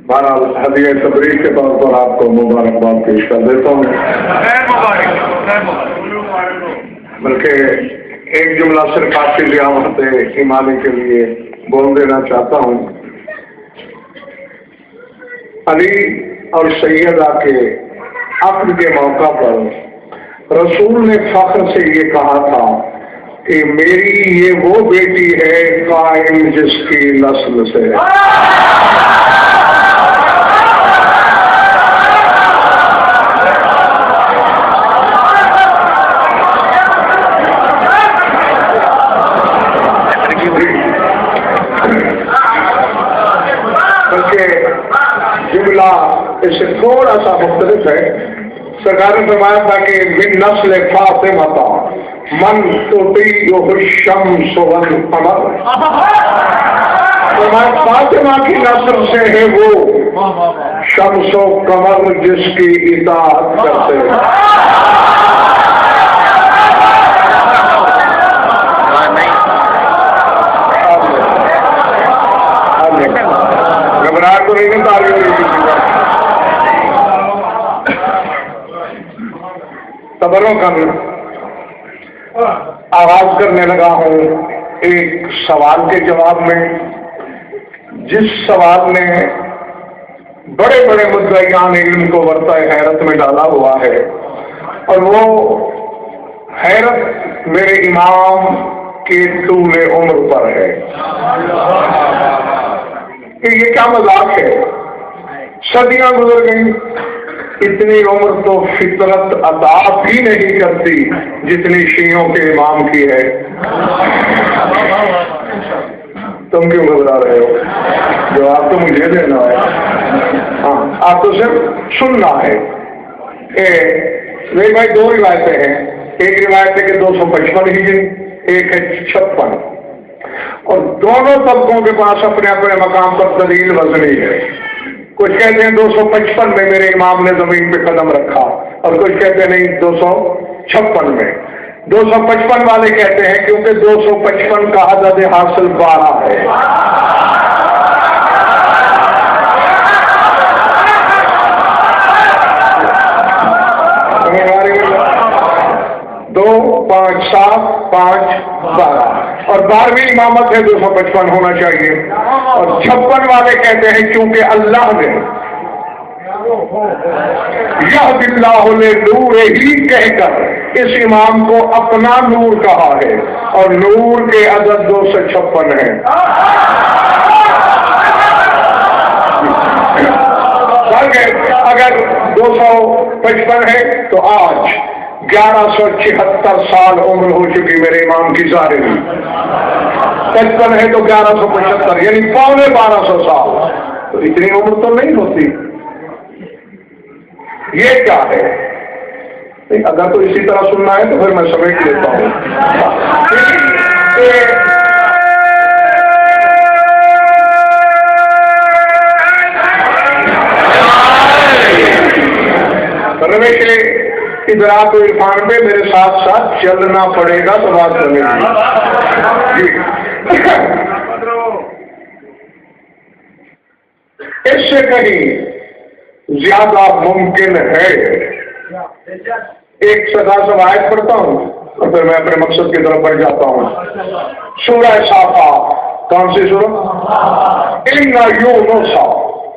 بہرحال ہدیہ تبریک کے طور پر آپ کو مبارکباد پیش کر دیتا ہوں، بلکہ ایک جملہ صرف آپ کی ضیافت ایمانی کے لیے بول دینا چاہتا ہوں۔ علی اور سیدہ کے عقد کے موقع پر رسول نے فخر سے یہ کہا تھا کہ میری یہ وہ بیٹی ہے قائم جس کی نسل سے جملہ اس سے تھوڑا سا مختلف ہے۔ سرکار نے فرمایا تھا کہ من نسل فاطمہ من تطیعہ الشمس والقمر، فرمایا فاطمہ کی نسل سے ہے وہ شمس و قمر جس کی اطاعت کرتے ہیں۔ گھبراہٹ تو نہیں تاری ہو رہی تبرکاً آغاز کرنے لگا ہوں ایک سوال کے جواب میں، جس سوال نے بڑے بڑے مدعیان علم کو ورطہ حیرت میں ڈالا ہوا ہے، اور وہ حیرت میرے امام کے طول عمر پر ہے کہ یہ کیا مذاق ہے۔ صدیاں گزر گئیں، اتنی عمر تو فطرت عطا بھی نہیں کرتی جتنی شیعوں کے امام کی ہے۔ تم کیوں گھبرا رہے ہو؟ جواب تو مجھے دینا ہے، ہاں آپ تو صرف سننا ہے۔ میرے بھائی دو روایتیں ہیں، ایک روایت ہے کہ 255 ہجری، ایک ہے 56، اور دونوں طبقوں کے پاس اپنے اپنے مقام پر دلیل وزنی ہے۔ کچھ کہتے ہیں 255 میں میرے امام نے زمین پہ قدم رکھا، اور کچھ کہتے ہیں نہیں 256 میں۔ 255 والے کہتے ہیں کیونکہ 255 کا عدد حاصل 12 ہے۔ 2 5 7 5 12 اور 12ویں امامت ہے 255 ہونا چاہیے۔ اور 56 والے کہتے ہیں کیونکہ اللہ نے یہد اللہ نور ہی کہہ کر اس امام کو اپنا نور کہا ہے، اور نور کے عدد 256 ہے۔ اگر 255 ہے تو آج 1176 سال عمر ہو چکی میرے امام کی ظاہری، 55 ہے تو 1175 یعنی 1250 سال، تو اتنی عمر تو نہیں ہوتی۔ یہ کیا ہے؟ اگر تو اسی طرح سننا ہے تو پھر میں سمیٹ لیتا ہوں۔ رمیش نے ادراک و عرفان پہ میرے ساتھ ساتھ چلنا پڑے گا تو بات کرنے گی۔ اس سے کہیں زیادہ ممکن ہے، ایک سدا سب آیت پڑھتا ہوں اور پھر میں اپنے مقصد کی طرف بڑھ جاتا ہوں۔ سورہ صافہ، کون سی سورہ؟ ان یونس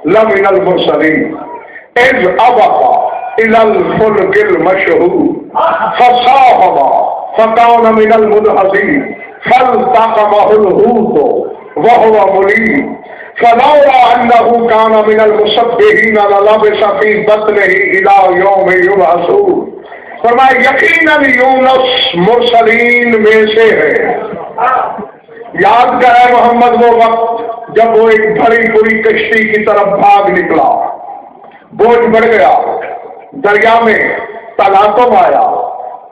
لمن المرسلین اذ ابق الى الفلك المشحون فصاحب فكان من المدحضين فالتقمه الحوت وهو مليم فلولا انه كان من المسبحين للبث في بطنه الى يوم يبعثون۔ فرمایا یقیناً یونس مرسلین میں سے ہے۔ یاد کرے محمد وہ وقت جب وہ ایک بڑی بری کشتی کی طرف بھاگ نکلا، بوجھ بڑھ گیا، دریا میں تلاطم آیا،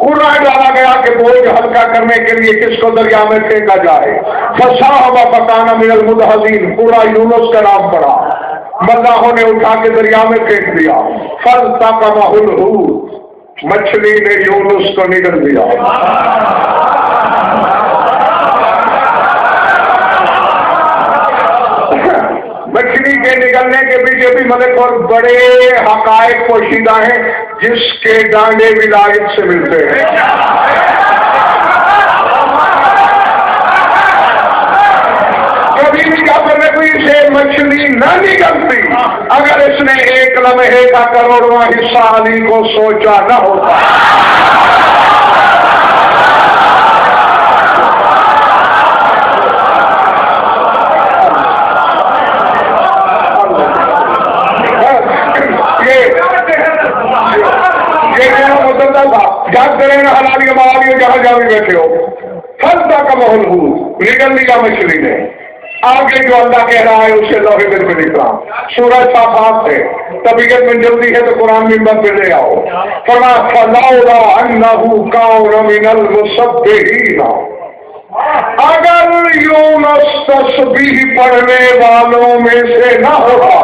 قرعہ ڈالا گیا کہ بوجھ ہلکا کرنے کے لیے کس کو دریا میں پھینکا جائے۔ فصاحب فکان من المدحضین، پورا یونس کا نام پڑا، ملاحوں نے اٹھا کے دریا میں پھینک دیا۔ فالتقمہ الحوت، مچھلی نے یونس کو نگل دیا۔ مچھلی کے نکلنے کے پیچھے بھی ملک اور بڑے حقائق پوشیدہ ہیں جس کے ڈانڈے ولایت سے ملتے ہیں. کبھی بھی کافر میں کوئی سے مچھلی نہ نکلتی اگر اس نے ایک لمحے کا کروڑواں حصہ علی کو سوچا نہ ہوتا. کریں نا حلالی موالی جہاں جہاں بھی بیٹھے ہو فلسہ کا محل ہو نکل لیا مچھلی نے. آگے جو اللہ کہہ رہا ہے اسے لوہے دل میں لکھ رہا. سورہ صافات ہے. طبیعت میں جلدی ہے تو قرآن منبر پہ لے آؤ. فلولا انہ کان من المسبحین. اگر یونس تسبیح پڑھنے والوں میں سے نہ ہوگا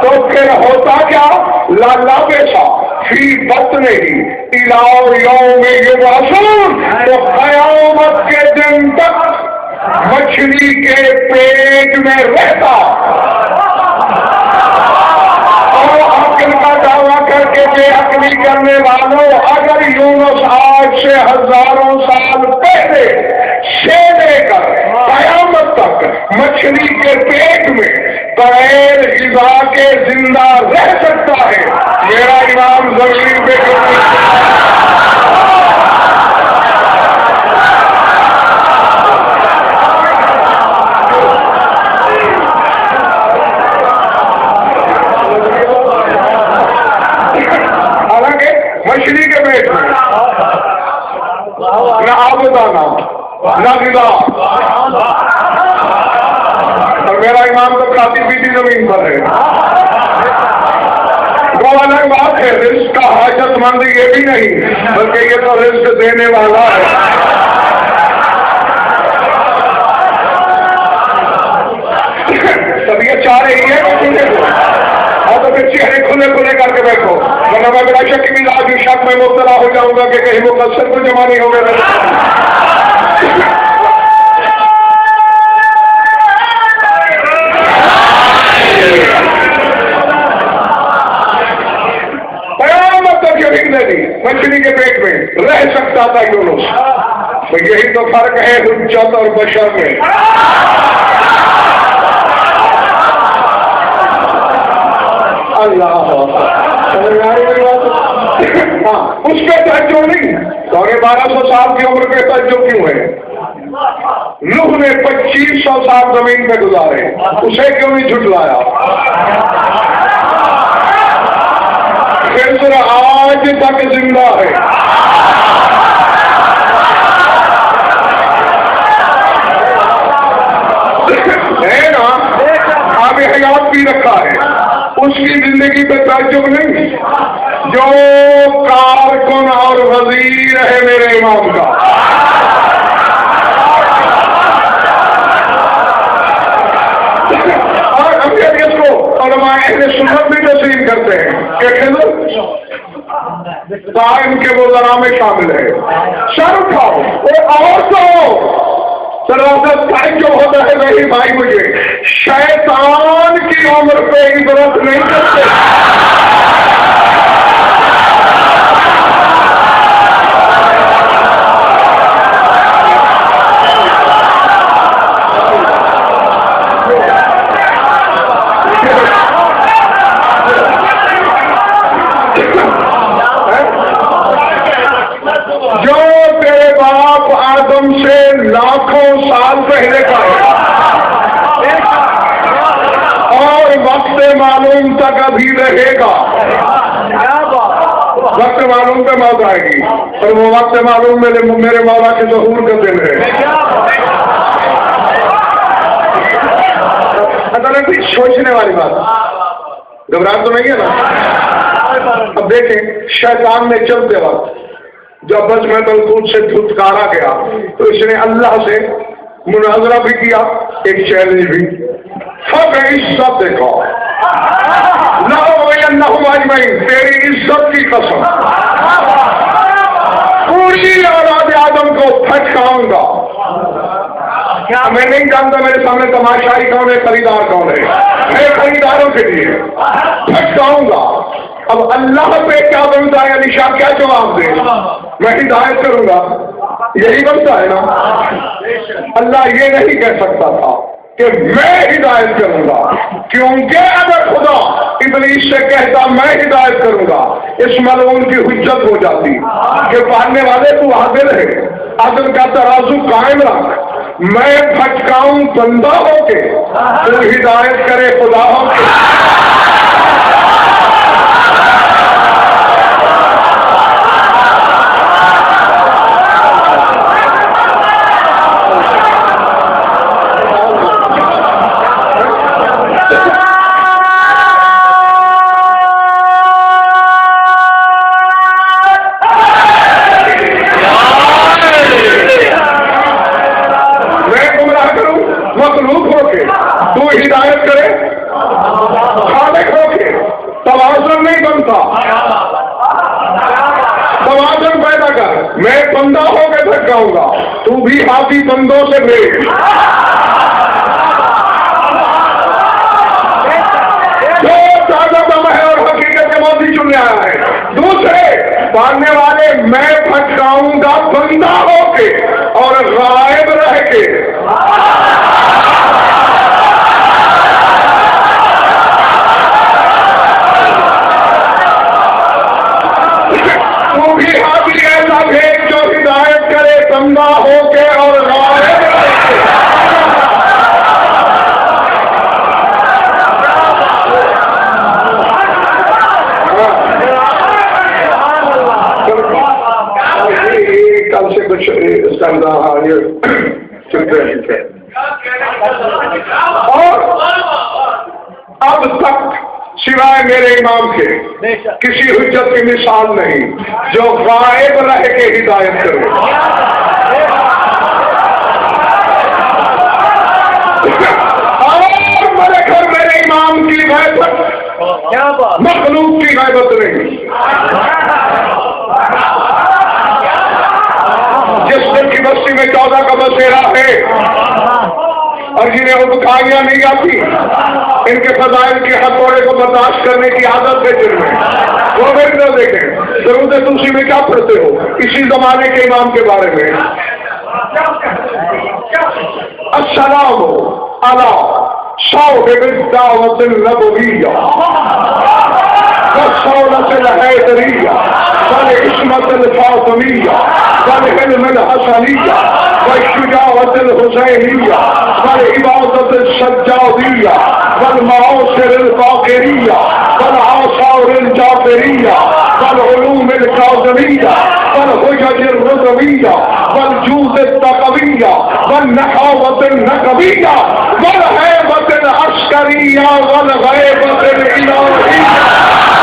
تو پھر ہوتا کیا؟ لالا پیسا فی بطن ہی الاؤ یوم یبعثون. تو قیامت کے دن تک مچھلی کے پیٹ میں رہتا. اور عقل کا دعویٰ کر کے بے عقلی کرنے والوں اگر یونس آج سے ہزاروں سال پہلے سے لے کر قیامت تک مچھلی کے پیٹ میں بغیر غذا کے زندہ رہ سکتا ہے میرا امام زمین پہ حالانکہ مچھلی کے پیٹ میں نہ آبدانہ نہ غذا اور میرا امام تو کھاتی پیتی زمین پر ہے. وہ الگ بات ہے. رزق کا حاجت مند یہ بھی نہیں بلکہ یہ تو رزق دینے والا ہے. طبیعت چاہ رہی ہے اور تو پھر چہرے کھلے کھلے کر کے بیٹھو ورنہ میں بلا شک بھی لاج شک میں مبتلا ہو جاؤں گا کہ کہیں وہ مقصد کو جمع نہیں ہو گیا. مچھلی کے پیٹ میں رہ سکتا تھا یونس. تو یہی تو فرق ہے حجت اور بشر میں. اللہ ہاں اس پہ توجہ نہیں. تو 1200 سال کی عمر پہ توجہ کیوں ہے؟ نوح نے 2500 سال زمین پہ گزارے اسے کیوں نہیں جھٹلایا؟ پھر آج تک زندہ ہے. نا اب حیات بھی رکھا ہے اس کی زندگی پہ تعجب نہیں. جو کارکن اور وزیر ہے میرے امام کا اور ہم اس کو علماء اہل سنت بھی تسلیم کرتے ہیں کہ قائم کے وہ ذرا میں شامل ہے. سر اٹھاؤ اور تو جو ہوتا ہے وہی بھائی مجھے شیطان کی عمر پہ عبرت نہیں کرتے. جو تیرے باپ آدم سے لاکھوں سال پہلے کا ہے اور وقت معلوم تک ابھی رہے گا. وقت معلوم پہ موت آئے گی اور وہ وقت معلوم میرے مولا کے ظہور کا دن ہے. سوچنے والی بات گھبراہٹ تو نہیں ہے نا. اب دیکھیں شیطان نے چلتے وقت جب بس میں ملکوت سے دھتکارا گیا تو اس نے اللہ سے مناظرہ بھی کیا ایک چیلنج بھی. فخر عزت دیکھو تیری عزت کی قسم پوری اولاد آدم کو پھٹکاؤں گا. میں نہیں جانتا میرے سامنے تماشائی کون ہے, خریدار کون ہے. میں خریداروں کے لیے پھٹکاؤں گا. اب اللہ پہ کیا بنتا ہے, علی شاہ کیا جواب دے؟ میں ہدایت کروں گا, یہی بنتا ہے نا. اللہ یہ نہیں کہہ سکتا تھا کہ میں ہدایت کروں گا, کیونکہ اگر خدا ابلیس سے کہتا میں ہدایت کروں گا, اس ملعون کی حجت ہو جاتی کہ پڑھنے والے تو عادل ہے, عدل کا ترازو قائم رکھ. میں پھٹکاؤں بندہ ہو کے, تو ہدایت کرے خدا ہو کے. ہدایت کرے خالق ہو کے, توازن نہیں بنتا. توازن پیدا کر. میں بندہ ہو کے تھکاؤں گا, تو بھی ہاتھی بندوں سے بھیج. جو زیادہ دم ہے اور حقیقت موتی چننے آیا ہے. دوسرے پڑھنے والے میں پھٹکاؤں گا بندہ ہو کے اور غائب رہ کے. تو بھی حاضر ایسا بھیج جو ہدایت کرے بندہ ہو کے اور غائب رہ کے. کل سے کچھ اور اب تک سوائے میرے امام کے کسی حجت کی مثال نہیں جو غائب رہ کے ہدایت کرے. اور میرے گھر میرے امام کی غیبت مخلوق کی غیبت نہیں. جس دن کی بستی میں 14 کا بسیرا ہے اور جنہیں وہ بخاریاں نہیں آتی, ان کے فضائل کے ہتھوڑے کو برداشت کرنے کی عادت ہے جن میں, وہ بھی نہ دیکھیں. ضرورت تلسی میں کیا پڑھتے ہو اسی زمانے کے امام کے بارے میں. السلام علی صاحب الدعوۃ النبویہ والصولۃ الحیدریہ والعصمۃ الفاطمیہ والعلم الحسنیہ والشجاعۃ الحسینیہ والعبادۃ السجادیہ والمعاصر الفاقریہ والآثار الجعفریہ والعلوم الکاظمیہ والحجج الرضویہ والجود التقویہ والنحاوۃ النقویہ والہیبۃ العسکریہ والغیبۃ الالہیہ.